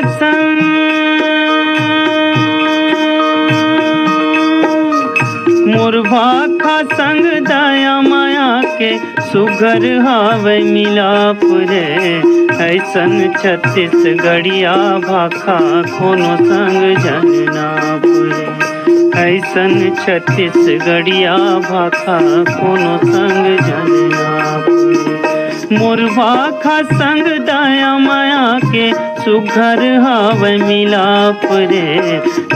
संग मोर भाखा संग दया माया के सुघर हावे मिलाप रे। ऐसन छत्तीसगढ़िया भाखा कोनो संग जननाप रे। ऐसन छत्तीसगढ़िया भाखा कोनो संग जननाप रे। मोर भाखा संग दया माया के सुघर हावे मिलाप रे।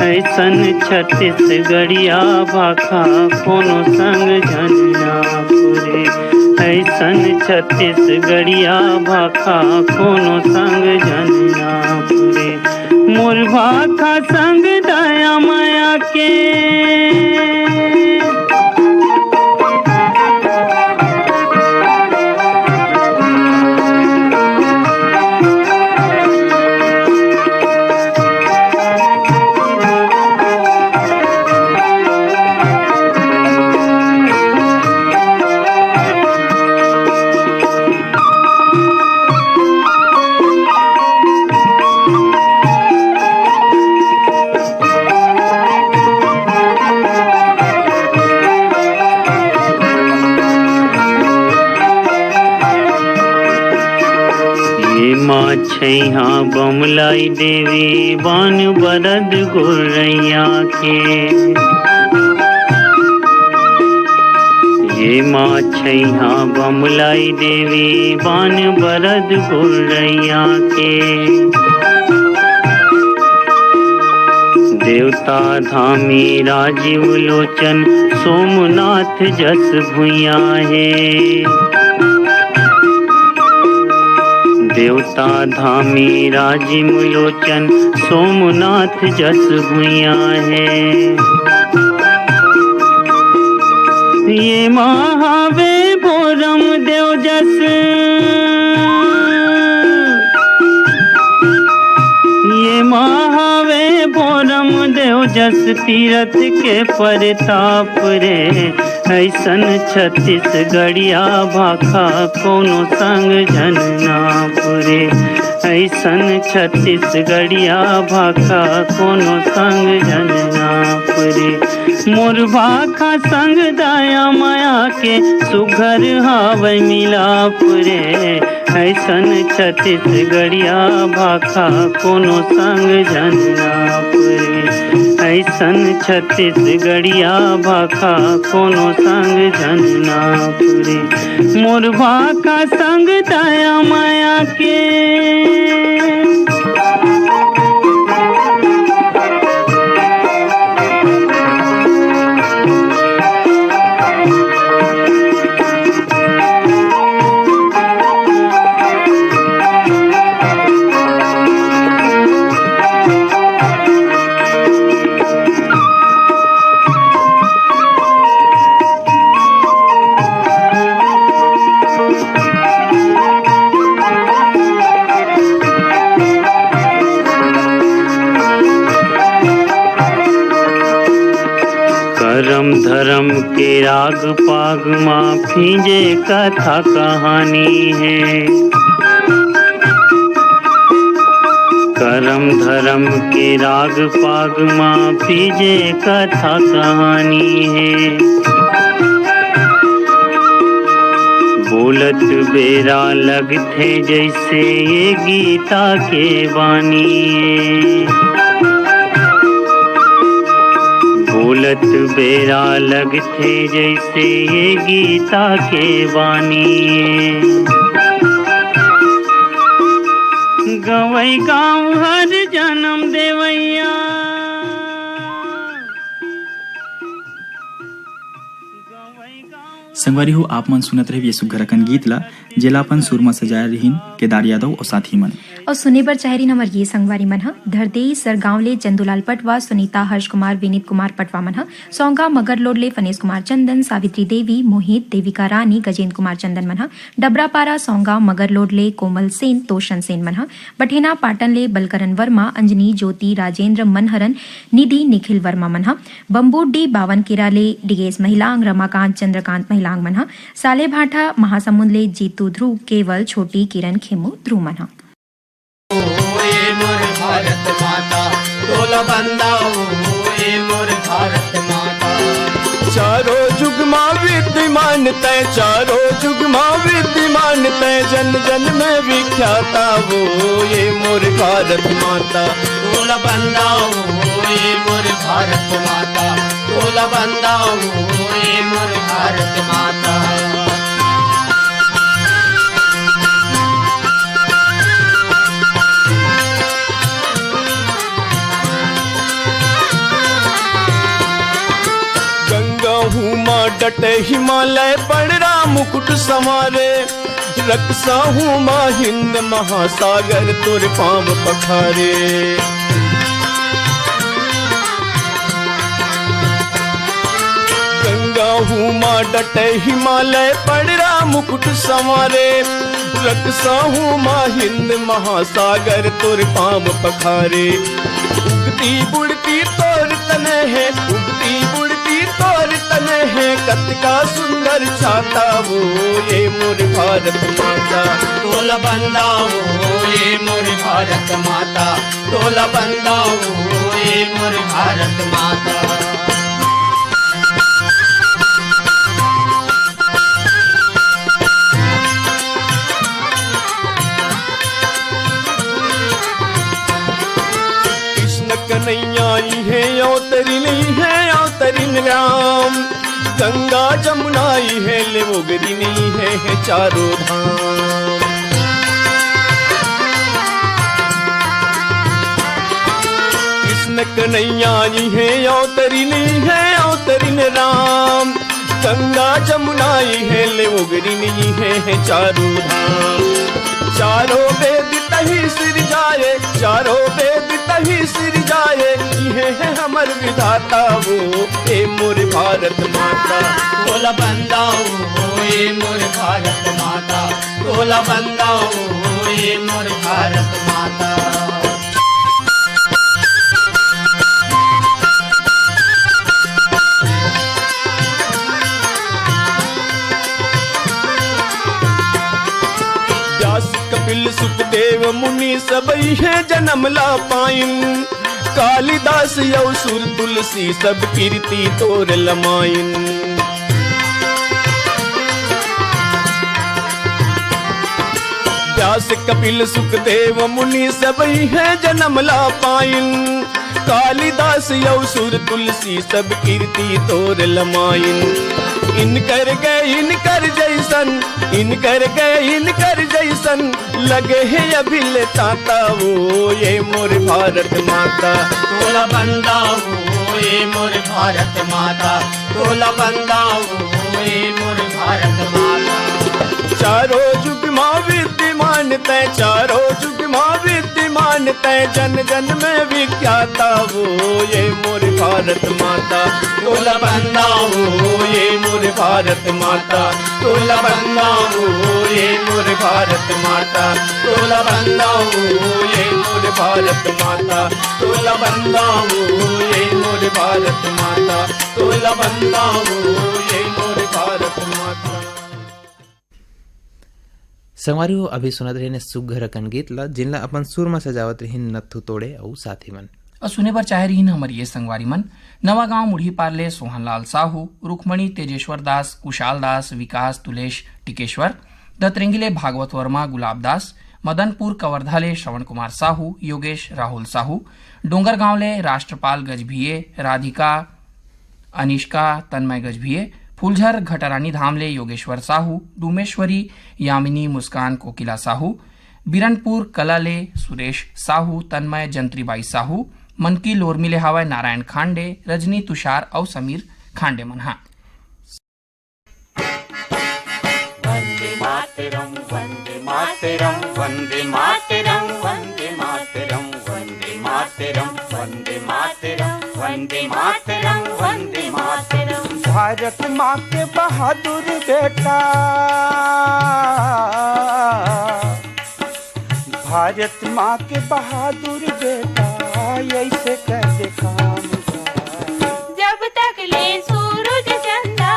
ऐसन छत्तीसगढ़िया भाखा कोनो संग जननाप रे। ऐसन छत्तीसगढ़िया भाखा कोनो संग जननाप रे। मोर भाखा संग दया माया के छैहा बमलाई देवी बान बरद गोरैया के। ये माँ छैहा बमलाई देवी बान बरद गोरैया के। देवता धामी राजीव लोचन सोमनाथ जस भुइया है। देवता धामी राजीव लोचन सोमनाथ जस भुइया है। ये महावे बोरम देव जस ये महावे बोरम देव जस तीरथ के परताप रे। ऐसन छत्तीसगढ़िया भाखा कोनो संग जननाप रे। ऐसन छत्तीसगढ़िया भाखा कोनो संग जननाप रे। मोर भाखा संग दया माया के सुघर हावे मिलाप रे। ऐसन छत्तीसगढ़िया भाखा कोनो संग जननाप रे। ऐसन छत्तीसगढ़िया भाखा कोनो संग जननाप रे। मोर भाखा संग दया माया के धर्म के राग पाग माँ फीजे कथा कहानी है। करम धर्म के राग पाग माँ फीजे कथा कहानी है। बोलत बेरा लगथे जैसे ये गीता के वाणी है। बोलत बेरा लगथे जैसे ये गीता के वाणी। गवई गाँव हर जन्म देवैया संगवारी हो आप मन सुनत रहे ये सुघरकन गीत ला जेला अपन सुर में सजाया रहीन केदार यादव और साथी मन और सुने बर चाहरीन हमर ये संगवारी मन ह धरदेई सरगांवले चंदूलाल पटवा सुनीता हर्ष कुमार विनीत कुमार पटवा मन ह सौंगा मगर लोडले फनेश कुमार चंदन सावित्री देवी मोहित देविका रानी गजेंद्र कुमार चंदन मन ह डबरापारा सौंगा मगर लोडले कोमल सेन तोषण सेन मन ह बठेना पाटनले बलकरन वर्मा अंजनी ज्योति राजेंद्र मनहरन निधि निखिल वर्मा मन ह बम्बूडी बावन किराले डिगेश महिलांग रमाकांत चंद्रकांत महिलांग मन ह साले भाटा महासमुंदले जीतू ध्रुव केवल छोटी किरण खेमू ध्रुव मन ह। भारत माता, तोला बंदाओ ये मोर भारत माता। चारों जुग मां विद्यमान तय, चारों जुग मां विद्यमान तय, जन जन में विख्याता वो ये मोर भारत माता। तोला बंदाओ ये मोर भारत माता, तोला बंदाओ ये मोर भारत माता। डटे हिमालय पड़रा मुकुट संवारे, रक्षा हूँ माँ हिंद महासागर तुर पाँव पखारे। गंगा हूँ माँ डटे हिमालय पड़रा मुकुट संवारे, रक्षा हूँ माँ हिंद महासागर तुर पाँव पखारे। उगती बुड़ती तोर तने है, उगती बुड़ती तोर तने है, कतिका सुंदर छाता वो ये मोर भारत माता। तोला बंदाओ ये मोर भारत माता, तोला बंदाओ ये मोर भारत माता। कन्हैया है अवतरिन है अवतरिन राम, गंगा जमुना है लेवोगरिन है चारों धाम। कृष्ण कन्हैया है अवतरिन राम, गंगा जमुना है लेवोगरिन है चारों धाम। चारों वेद तही सिर जाए, चारों वेद तही सिर जाए, ये है हमर विधाता वो ये मोर भारत माता। तोला बंदाओ ये मोर भारत माता, तोला बंदाओ ये मोर भारत माता। कपिल सुखदेव मुनि सबई है जन्म ला पाइन, कालिदास यौ सुर तुलसी सब कीर्ति तोर लमाइन। व्यास कपिल सुखदेव मुनि सबई है जन्म ला पाइन, कालिदास यौ सुर तुलसी सब कीर्ति तोर लमाइन। इनकर गए इनकर जैसन, इनकर गए इनकर जैसन, लगे है अभिलेता वो ये मोर भारत माता। तोला बंदाओ ये मोर भारत माता, तोला बंदाओ ये मोर भारत माता। चारों जुग मां विद्यमान तय, चारों जुग मां विद्यमान तय, जन जन में विख्याता वो ये मोर भारत माता। तोला बंदाओ ये मोर भारत माता, तोला बंदाओ ये मोर भारत माता, तोला बंदाओ ये मोर भारत माता, तोला बंदाओ ये मोर भारत माता, तोला बंदाओ ये मोर भारत माता। संगवारियों अभी सुनत रहे ने सुघर कन गीत ला, जिनला अपन सुर में सजावत रही नथु तोड़े और साथी मन। और सुने बर चाहे रही हमारी ये संगवारी मन नवा गांव मुढ़ी पार्ले सोहनलाल साहू, रुक्मणी तेजेश्वर दास, कुशाल दास, विकास तुलेश टिकेश्वर, दत्रेंगिले भागवत वर्मा, गुलाब दास, मदनपुर कवर्धाले श्रवण कुमार साहू, योगेश राहुल साहू, डोंगर गांवले राष्ट्रपाल गजभिये, राधिका अनिष्का तन्मय गजभिये, फूलझर घटरानी धामले योगेश्वर साहू, डूमेश्वरी यामिनी मुस्कान कोकिला साहू, बिरनपुर कलाले सुरेश साहू, तन्मय जंत्रीबाई साहू, मनकी लोरमिले हवाय नारायण खांडे, रजनी तुषार और समीर खांडे मनहा। वंदे मातरम वंदे मातरम वंदे मातरम वंदे मातरम वंदे मातरम वंदे मातरम वंदे मातरम वंदे मातरम। भारत माँ के बहादुर बेटा, भारत माँ के बहादुर बेटा, ऐसे कैसे काम जब तक ले सूरज चंदा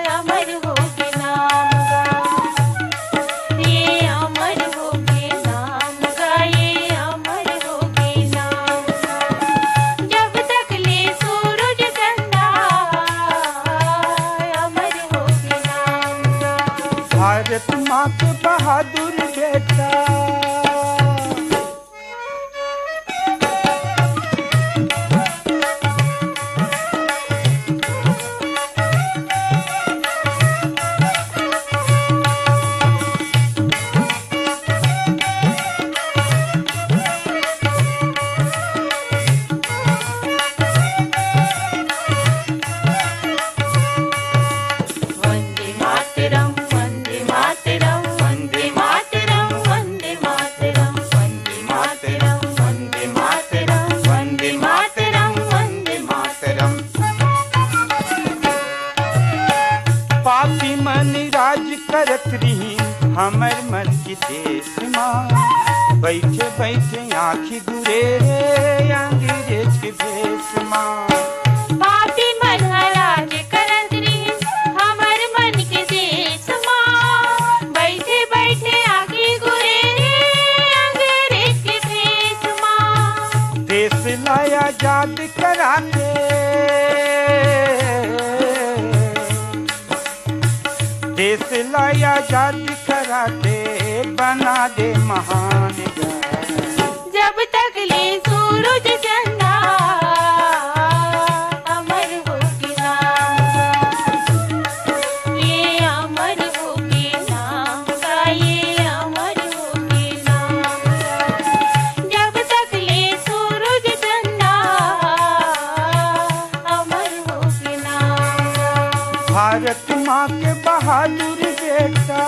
अमर हो के नाम गा, ये अमर हो के नाम गा, ये हमर मन की देश माँ बैठे बैठे आँखी घुरे रे अंग्रेज के भेष माँ पापी मन राज करत रही हमर मन के देश माँ बैठे बैठे आगे गुरे रे अंग्रेज के भेष माँ देश लाया याद करा के देश लाया याद करा दे बना दे महान जब तक ले सूरज चंदा अमर हो के नाम ये अमर हो के नाम का ये अमर हो के नाम जब तक ले सूरज चंदा अमर हो के नाम भारत माँ के बहादुर बेटा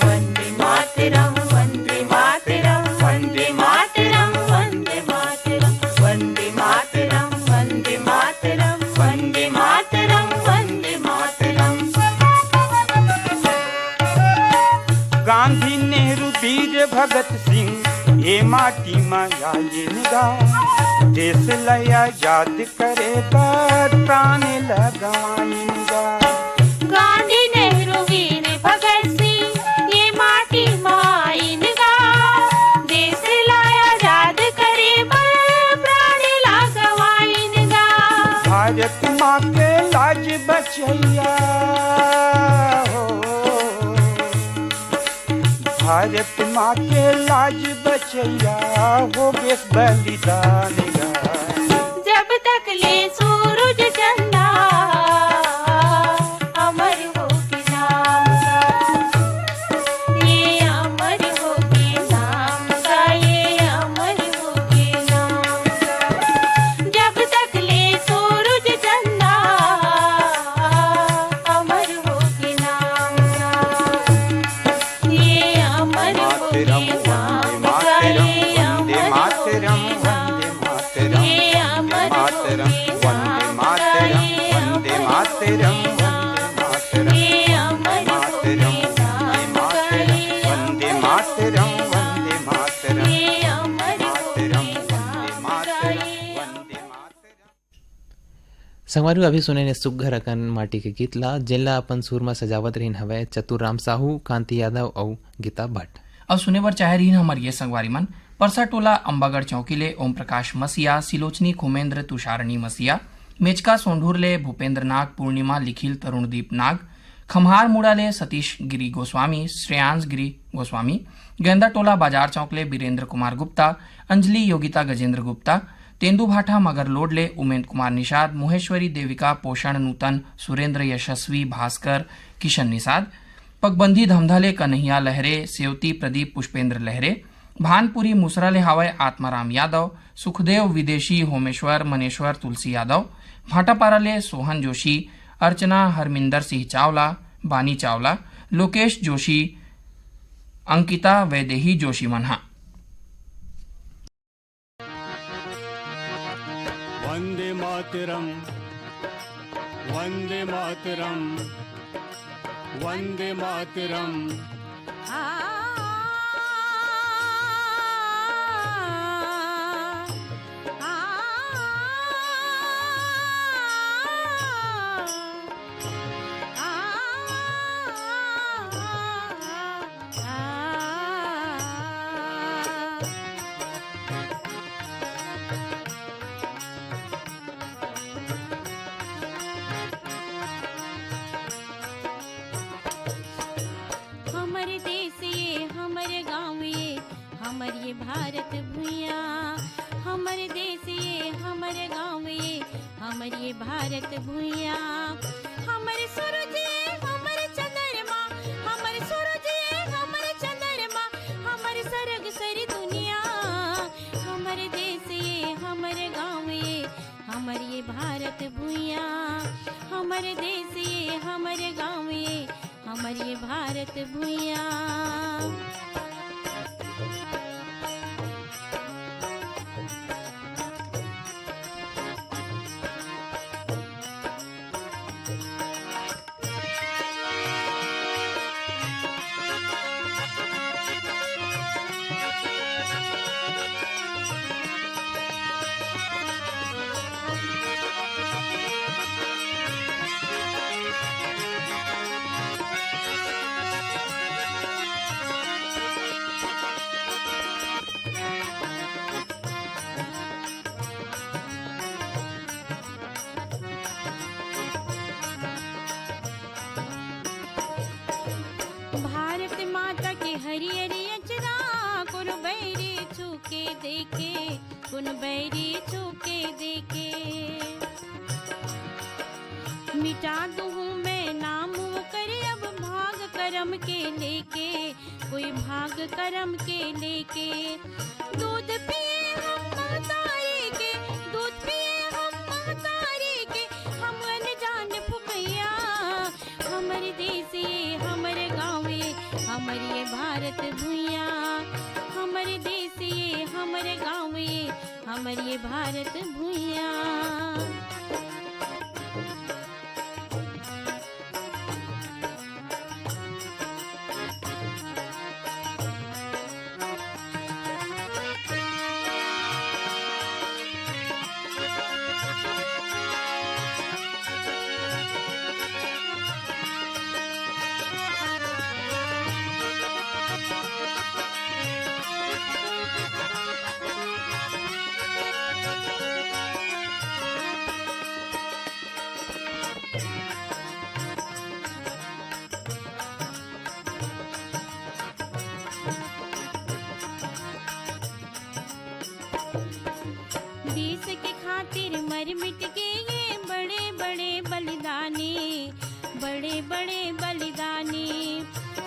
वंदे मातरम वंदे मातरम वंदे मातरम वंदे मातरम वंदे मातरम वंदे मातरम वंदे मातरम वंदे मातरम गांधी नेहरू वीर भगत सिंह ये माटी माया ये निगाह देश लया याद करेगा प्राण लगवाएगा गांधी नेहरू वीर भगत सिंह ये माटी माइनगा देश लाया याद करे प्राण लागवाइनगा भारत माँ के लाज बचैया हो भारत माँ के लाज बचैया हो बेस बलिदान जब तक ले सूरज चंदा अमर हो के नाम का ये अमर हो के नाम का ये अमर हो के नाम का जब तक ले सूरज चंदा अमर हो के नाम का ये अमर हो के नाम का ये अमर हो के नाम ये अमर हो के नाम का ये मातरम ये अमर हो के नाम का ये वंदे मातरम वंदे मातरम ये अमर हो के नाम का ये संगवारी अभी सुने ने सुघर अकन माटी के गीत ला जिनला अपन सुर में सजावत रहीन हवे चतुर साहू कांति यादव और गीता भट्ट अब सुने बर चाहे रही हमार ये संगवारी मन परसा टोला अंबागढ़ चौकीले ओम प्रकाश मसिया सिलोचनी खुमेंद्र तुषारणी मसिया मेचका सोंढूरले भूपेंद्र नाग पूर्णिमा लिखिल तरुणदीप नाग खम्हार मुड़ाले सतीश गिरी गोस्वामी श्रेयांश गिरी गोस्वामी गेंदा टोला बाजार चौकले बीरेंद्र कुमार गुप्ता अंजलि योगिता गजेंद्र गुप्ता तेंदु भाठा मगर लोडले उमेंद्र कुमार निषाद मोहेश्वरी देविका पोषण नूतन सुरेंद्र यशस्वी भास्कर किशन निषाद पगबंधी धमधले कन्हैया लहरे सेवती प्रदीप पुष्पेंद्र लहरे भानपुरी मुसराले हावय आत्माराम यादव सुखदेव विदेशी होमेश्वर मनेश्वर तुलसी यादव भाटापाराले सोहन जोशी अर्चना हरमिंदर सिंह चावला बानी चावला लोकेश जोशी अंकिता वैदेही जोशी मनहा वंदे मातरम वंदे मातरम वंदे मातरम हमर देश ये हमर गाँव ये हमर ये भारत भूया हमर देश ये हमर गाँव ये हमर ये भारत भूया हमर सूरज ये हमर चंद्रमा हमर सूरज ये हमर चंद्रमा हमर सरग सर दुनिया हमर देश ये हमर ये भारत भूया, हमर देश ये हमर गाँव ये हमर ये भारत भूया। भारत माता के हरी हरी अचरा, कुन बैरी छूके देखे, कुन बैरी छूके देखे। मिटा दूँ मैं नाम करे अब भाग करम के लेके, कोई भाग करम के लेके। दूध पिए हम महतारी के, दूध पिए हम महतारी के, हम अनजान फुकैया। हमर देश ये हमर गाँव ये हमर ये भारत भूया, हमर देश ये हमर गाँव ये हमर ये भारत भूया। देश के खातिर मर मिट के ये बड़े बड़े बलिदानी, बड़े बड़े बलिदानी।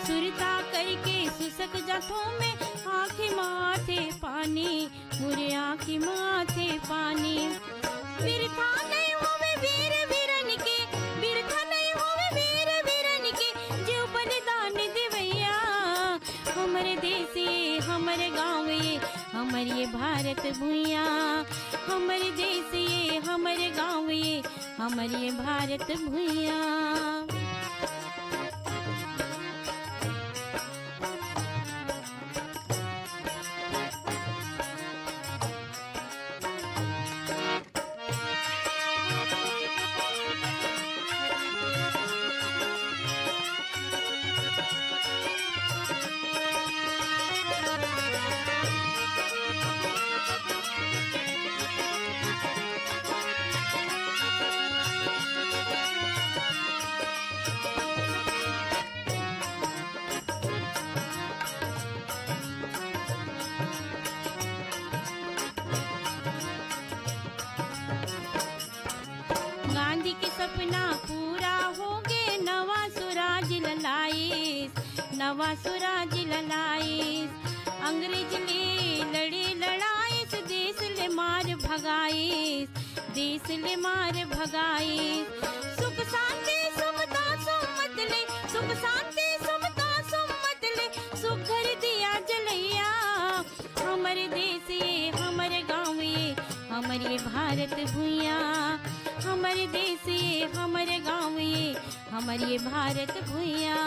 सुरता करके सुसक जाथों में आँखें माथे पानी, मुरे आँखें माथे पानी। बिरथा नहीं होवे वीर वीरन के, बिरथा नहीं होवे वीर वीरन के, जो बलिदान देवैया। हमर देश ये हमर गाँव ये हमर ये भारत भूया, हमर देश ये हमर गाँव ये हमर ये भारत भूया। गांधी के सपना पूरा होगे, नवा स्वराज ललाइस, नवा स्वराज ललाइस। अंग्रेज ले लड़े लड़ाइस, देश ले मार भगाइस, देश ले मार भगाइस। सुख शांति समता सुमत ले, सुख शांति समता सुमत ले, सुख घर दिया जलैया। हमर देश ये हमर गाँव ये हमर ये भारत भूया, हमर देश ये हमर गाँव ये हमर ये भारत भूया।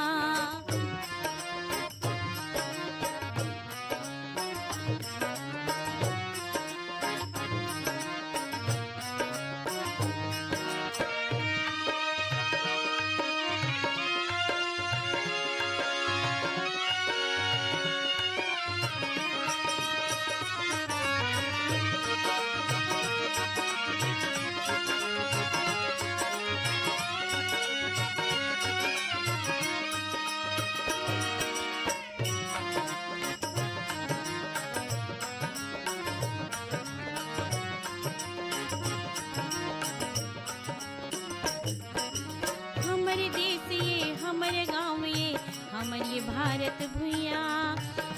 हमर ये भारत भूया,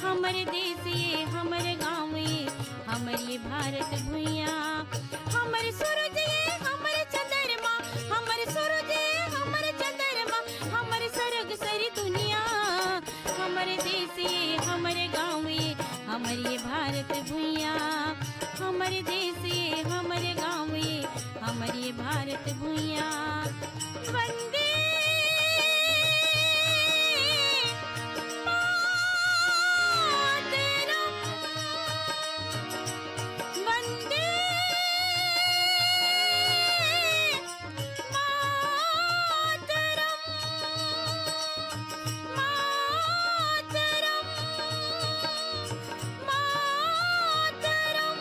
हमर देश ये हमर गाँव ये हमर ये भारत भूया। हमर सूरज ये वंदे मातरम, वंदे मातरम, मातरम, मातरम।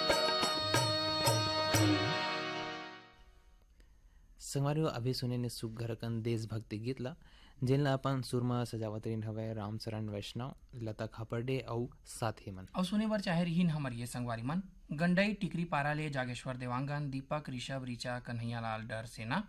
संगवारी अभी सुने ने सुघरकन देशभक्ति गीतला जिनला अपन सुरमा सजावत रिन हवे रामचरण वैष्णव, लता खापर्डे और साथी मन। और सुने बर चाहे रहीन हमर ये संगवारी मन गंडई टिकरी पारा ले जागेश्वर देवांगन, दीपक, ऋषभ, रीचा, कन्हैयालाल डर सेना,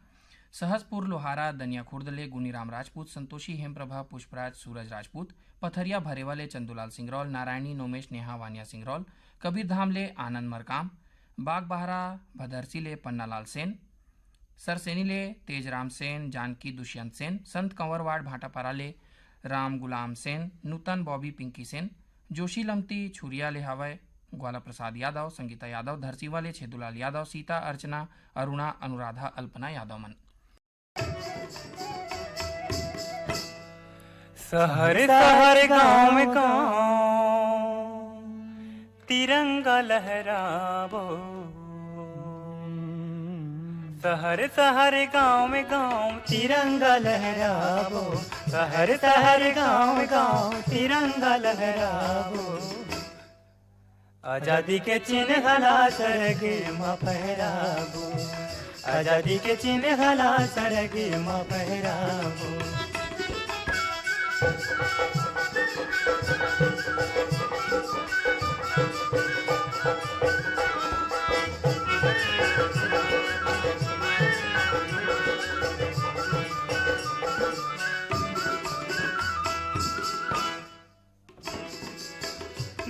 सहसपुर लोहारा, दनिया खुर्दले गुनीराम राजपूत, संतोषी हेमप्रभा, पुष्पराज सूरज राजपूत, पथरिया भरेवाले चंदूलाल सिंगरौल, नारायणी नोमेश नेहा वानिया सिंगरौल, कबीर धाम ले आनंद मरकाम, बाग बहरा भदरसी ले पन्नालाल सेन, सरसेनी ले तेजराम सेन, जानकी दुष्यंत सेन, संत कंवरवाड़ भाटापारा ले राम गुलाम सेन, नूतन बॉबी पिंकी सेन, जोशी लमती छुरिया ले हवय ग्वाला प्रसाद यादव, संगीता यादव, धरसी वाले छेदुलाल यादव, सीता अर्चना अरुणा अनुराधा अल्पना यादव मन। शहर शहर गाँव गाँव तिरंगा लहरावो, शहर शहर गाँव गाँव तिरंगा लहरावो, शहर शहर गाँव गाँव तिरंगा लहरावो, आजादी के चिन्ह हला सरगे माँ फहरावो, आजादी के चिन्ह हला सरगे माँ फहरावो।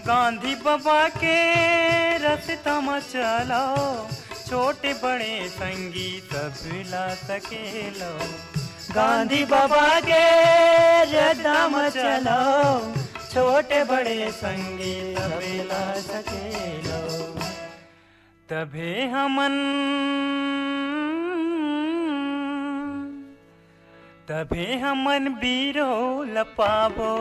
गांधी बाबा के रास्ता में चलो, छोटे बड़े संगीत सब ला सकेलो, गांधी बाबा के रास्ता में चलो, छोटे बड़े संगीत सब ला सकेलो, तभे हमन बीरो लपाबो,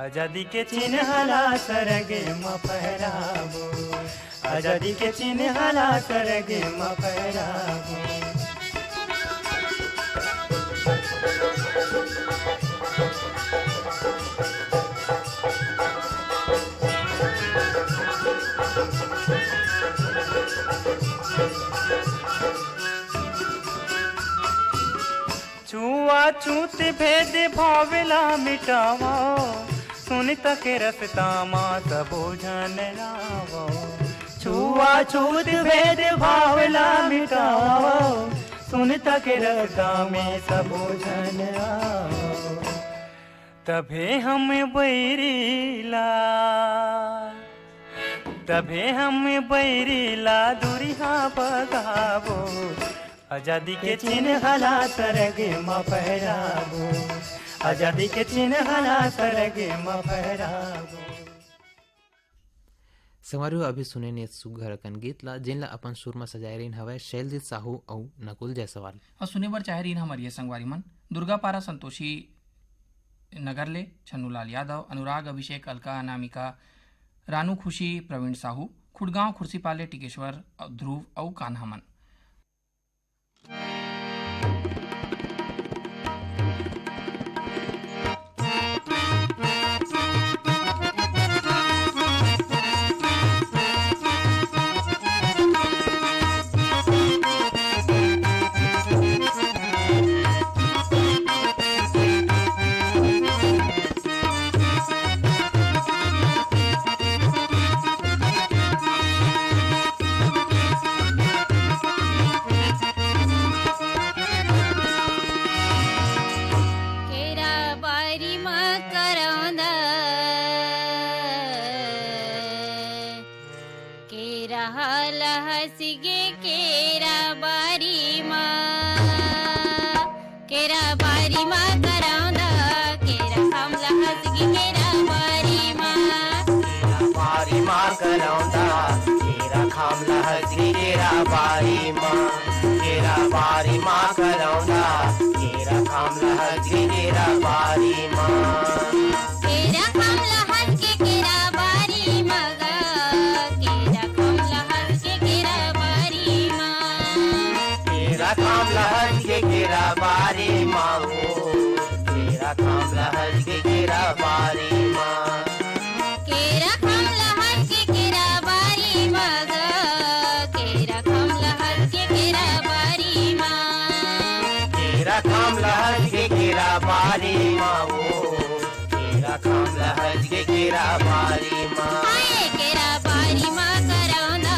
आजादी के चिन्ह हला सरगे माँ फहरावो, आजादी के चिन्ह हला सरगे माँ फहरावो। छूआछूत भेद भावला मिटावो, सुनित के रसता माँ सबो जन रावो, छूआछूत भेद भावला मिटावो, सुनित के रसता में सबो जन रावो, तभे हम बैरीला दुरिहा भगावो, आजादी के चिन्ह हला सरगे माँ फहरावो, आजादी के चिन्ह हला सरगे माँ फहरावो। संगवारी अभी सुने ने सुघरकन गीतला जिनला अपन सुर में सजाए रिन हवे शैलजीत साहू और नकुल जायसवाल। और सुने बर चाहे रहीन हमर ये संगवारी मन दुर्गापारा संतोषी नगरले छन्नूलाल यादव, अनुराग, अभिषेक, अलका, अनामिका, रानू खुशी, प्रवीण साहू, खुड़गांव खुर्सीपाले टिकेश्वर, ध्रुव और कान्हा मन। करौंदा केरा खामला हसी केरा बारी माँ केरा केरा बारी माँ करौंदा केरा खाम लहज के केरा बारी माँ केरा खाम लहज के केरा बारी मगा केरा खाम लहज के केरा बारी माँ केरा खाम लहज के केरा बारी माँ हो केरा खाम लहज के केरा बारी माँ केरा खाम लहज के केरा बारी मगा केरा खाम लहज के केरा बारी माँ केरा खाम लहज के केरा बारी माँ हो केरा खाम लहज के केरा बारी माँ हाय केरा बारी माँ करौंदा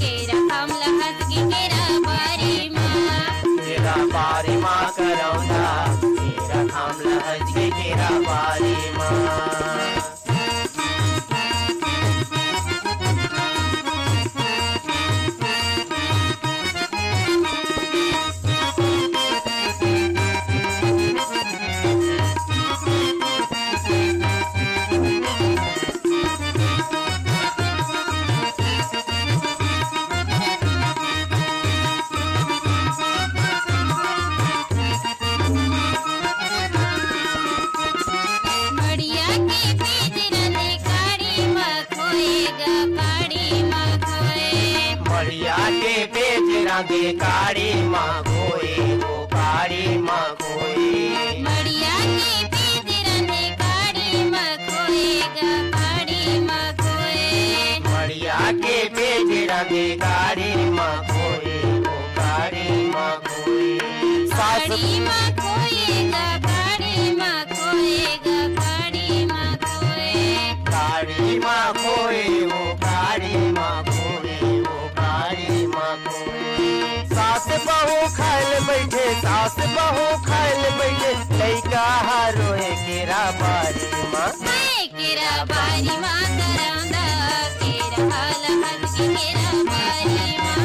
केरा खाम लहज के केरा बारी माँ केरा बारी माँ करौंदा केरा खाम लहज के केरा बारी माँ मड़िया के बीज रंदे काड़ी माँ खोएगा काड़ी माँ खोए मड़िया के पेज रंगे काड़ी माँ खोए वो काड़ी माँ खोए मड़िया के बीज रंदे काड़ी माँ खोएगा काड़ी माँ खोए मड़िया के पेज रंगे काड़ी माँ खोए वो काड़ी माँ खोए सास काड़ी माँ खोएगा काड़ी माँ खोएगा काड़ी माँ खोए काड़ी माँ खोए वो काड़ी माँ खोए वो काड़ी माँ खोए सास बहू खाइल बैठे सास बहू खाइल बैठे लइका रोए केरा बारी माँ हाय केरा बारी माँ करौंदा केरा लहज के केरा बारी माँ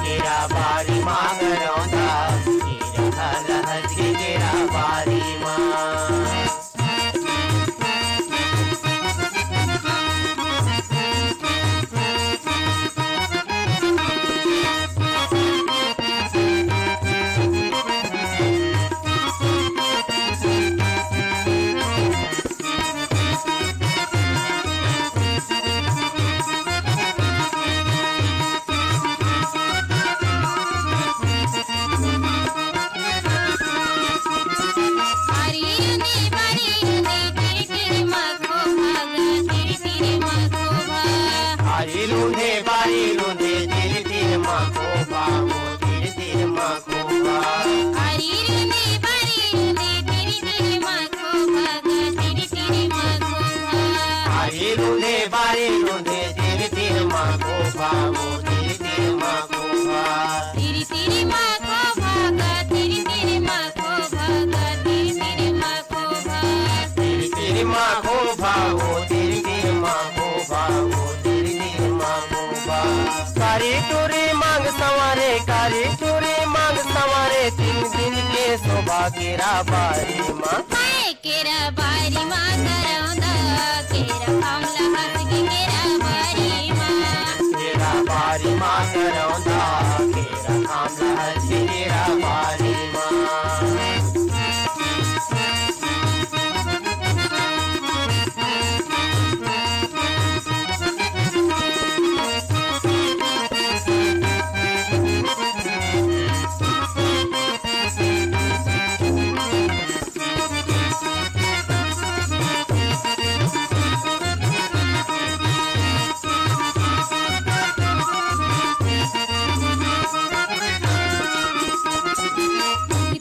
केरा बारी माँ करौंदा केरा लहज के केरा बारी माँ हरी रुंदे बारी रुंदे तेरे तेरे माँ को भागो तेरे तेरे माँ को भाग हरी रुंदे बारी रुंदे तेरे तेरे माँ को भागा तेरे तेरे माँ को भाग हरी रुंदे बारी रुंदे तेरे तेरे माँ को भागो तेरे तेरे माँ को भाग तेरी तेरी माँ को भागा तेरी तेरी माँ को भागा तेरी तेरी माँ को भाग तेरी तेरी माँ को भागो तेरी तेरी माँ को भागो तेरी तेरी माँ को भाग कारी तोरे मांग संवारे कारी तोरे मांग संवारे 3 दिन के शोभा केरा बारी माँ हाय केरा बारी माँ करौंदा केरा कामला हाथ के केरा बारी माँ केरा बारी माँ करौंदा केरा कामला हज केरा बारी माँ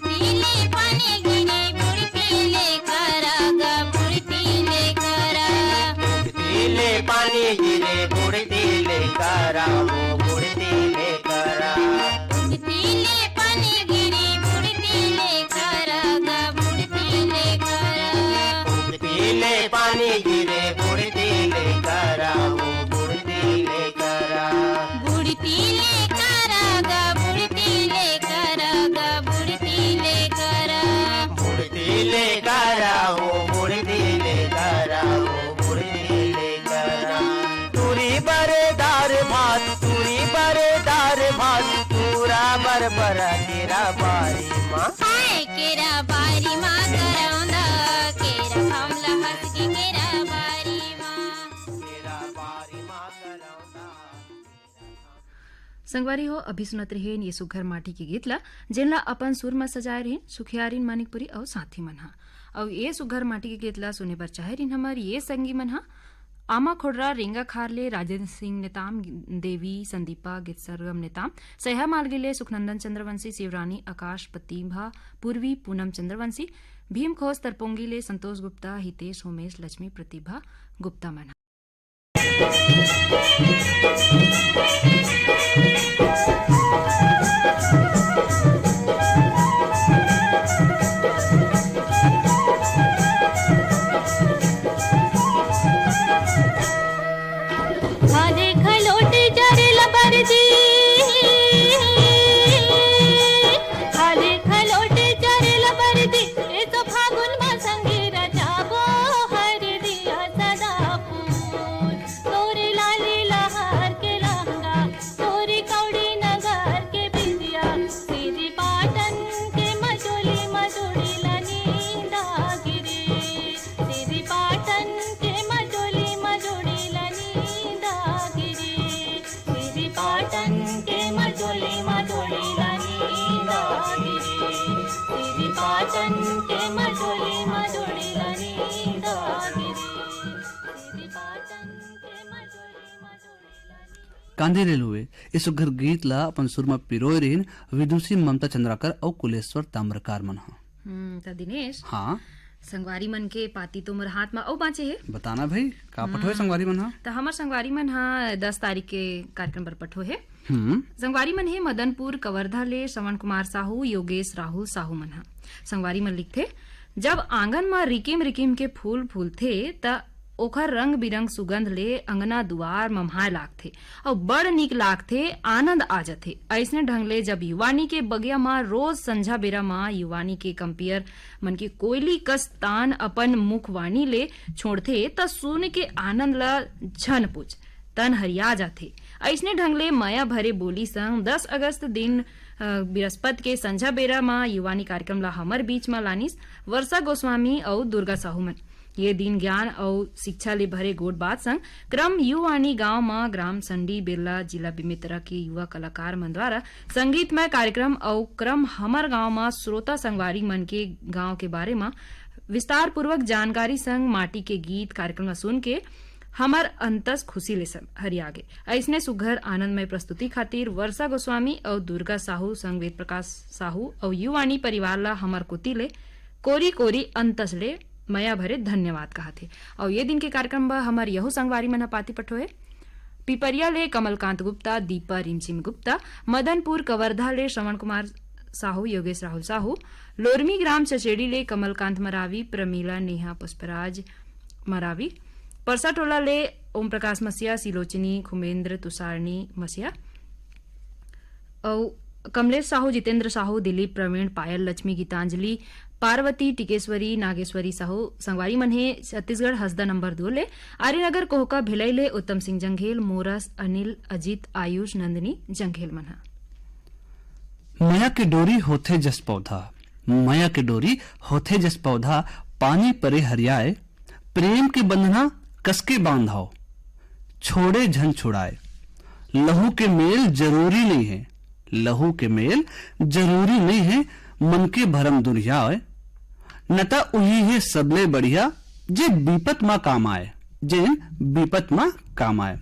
पीले पानी गिरी बुढ़ती लेकर आगा बुढ़ती लेकर पीले पानी गिरे बुढ़ती लेकर वो बुढ़ती लेकर पीले पानी गिरी बुढ़ती लेकर आगा बुढ़ती लेकर पीले पानी गिरे बुढ़ती लेकर वो बुढ़ती लेकर बुढ़ती लेकर आगा बुढ़ती लेकर आगा बुढ़ती लेकर बुढ़ती लेकर वो बुढ़ती लेकर वो बुढ़ती लेकर तुरी बरेदार भात तुरी केरा बारी माँ हाय केरा बारी माँ करौंदा केरा हमला हंस के केरा बारी माँ केरा बारी माँ करौंदा संगवारी हो अभी सुनत रहे ये सुघर माटी के गीत ला जिनला अपन सुर में सजाए रहे सुखियारिन मानिकपुरी और साथी मन हा और ये सुघर माटी के गीत ला सुने बर चाहे रिन हमार ये संगी मन हा आमा खोडरा रेंगा खारले राजेंद्र सिंह नेताम देवी संदीपा गित सरगम नेताम सह्या मालगिले सुखनंदन चंद्रवंशी शिवरानी आकाश प्रतिभा पूर्वी पूनम चंद्रवंशी भीम खोज तरपोंगीले संतोष गुप्ता हितेश उमेश लक्ष्मी प्रतिभा गुप्ता मन आधे खलोट जरल बरदी आधे खलोट जरल बरदी ए तो फागुन मा संगीरा जाबो हर दिया सदा फूल तोरे लाली लहर के लहंगा तोरे कौड़ी नगर के बिंदिया सीधी पाटन के मजोली मजोड़ी लनी दागिरी सीधी पाटन के मजोली मजोड़ी लनी दागिरी सीधी पाटन के मजोली मजोड़ी लनी दागिरी सीधी पाटन के मजोली मजोड़ी लनी दागिरी सीधी पाटन के मजोली मजोड़ी लनी कांदे रेलवे इस घर गीत ला अपन सुरमा पिरोय रेन विदुषी ममता चंद्राकर और कुलेश्वर ताम्रकार मन हा त दिनेश हाँ संगवारी मन के पाती तो मोर हाथ में औ बाँचे हे बताना भाई का पठोय संगवारी मन हा त हमर संगवारी मन हा 10 तारीख के कार्यक्रम पर पठो हे हम्म संगवारी मन हे मदनपुर कवर्धा ले श्रवण कुमार साहू योगेश राहुल साहू मन हा संगवारी मन लिखथे जब आंगन में रिकिम रिकिम के फूल फूलथे त ओखर रंग बिरंग सुगंध ले अंगना दुआर मम्हाय लागथे और बड़ नीक लागथे आनंद आ जाथे ऐसने ढंग ले जब युवानी के बगिया माँ रोज संझा बेरा माँ युवानी के कंपियर मन के कोयली कस तान अपन मुखवाणी ले छोड़थे त सुन के आनंद ला झन पूछ तन हरिया जाथे ऐसने ढंग ले माया भरे बोली संग 10 अगस्त दिन बृहस्पति के संझा बेरा माँ युवानी कार्यक्रम ला हमर बीच में लानिस वर्षा गोस्वामी और दुर्गा साहू मन ये दिन ज्ञान और शिक्षा ले भरे गोट बात संग क्रम युवानी गांव में ग्राम संडी बिरला जिला बेमेतरा के युवा कलाकार मन द्वारा संगीतमय कार्यक्रम और क्रम हमर गांव में श्रोता संगवारी मन के गांव के बारे में विस्तार पूर्वक जानकारी संग माटी के गीत कार्यक्रम सुन के हमर अंतस खुशी ले हरिया गे ऐसने सुघर आनंदमय प्रस्तुति खातिर वर्षा गोस्वामी और दुर्गा साहू संग वेद प्रकाश साहू और युवानी परिवार ला हमर कोती ले कोरी कोरी अंतस ले मया भरे धन्यवाद कहा थे और ये दिन के कार्यक्रम में हमार यहू संगवारी मन पाती पठोए पिपरिया ले कमलकांत गुप्ता दीपा रिमचिम गुप्ता मदनपुर कवर्धा ले श्रवण कुमार साहू योगेश राहुल साहू लोरमी ग्राम चचेड़ी ले कमलकांत मरावी प्रमीला नेहा पुष्पराज मरावी परसा टोला ले ओम प्रकाश मसिया सिलोचनी खुमेंद्र तुषारनी मसिया और कमलेश साहू जितेंद्र साहू दिलीप प्रवीण पायल लक्ष्मी गीतांजलि पार्वती टिकेश्वरी नागेश्वरी साहू संगवारी मन हे छत्तीसगढ़ हसदा नंबर 2 ले आर्यनगर कोहका भिलई ले उत्तम सिंह जंघेल मोरस अनिल अजित आयुष नंदिनी जंघेल मन हा माया के डोरी होथे जस पौधा माया के डोरी होथे जस पौधा पानी परे हरियाए प्रेम के बंधना कसके बांधाओ छोड़े झन छुड़ाए लहू के मेल जरूरी नहीं है लहू के मेल जरूरी नहीं है मन के भरम दुरियाए नता उही है सबले बढ़िया जे विपत मां काम आए जे विपत मां काम आए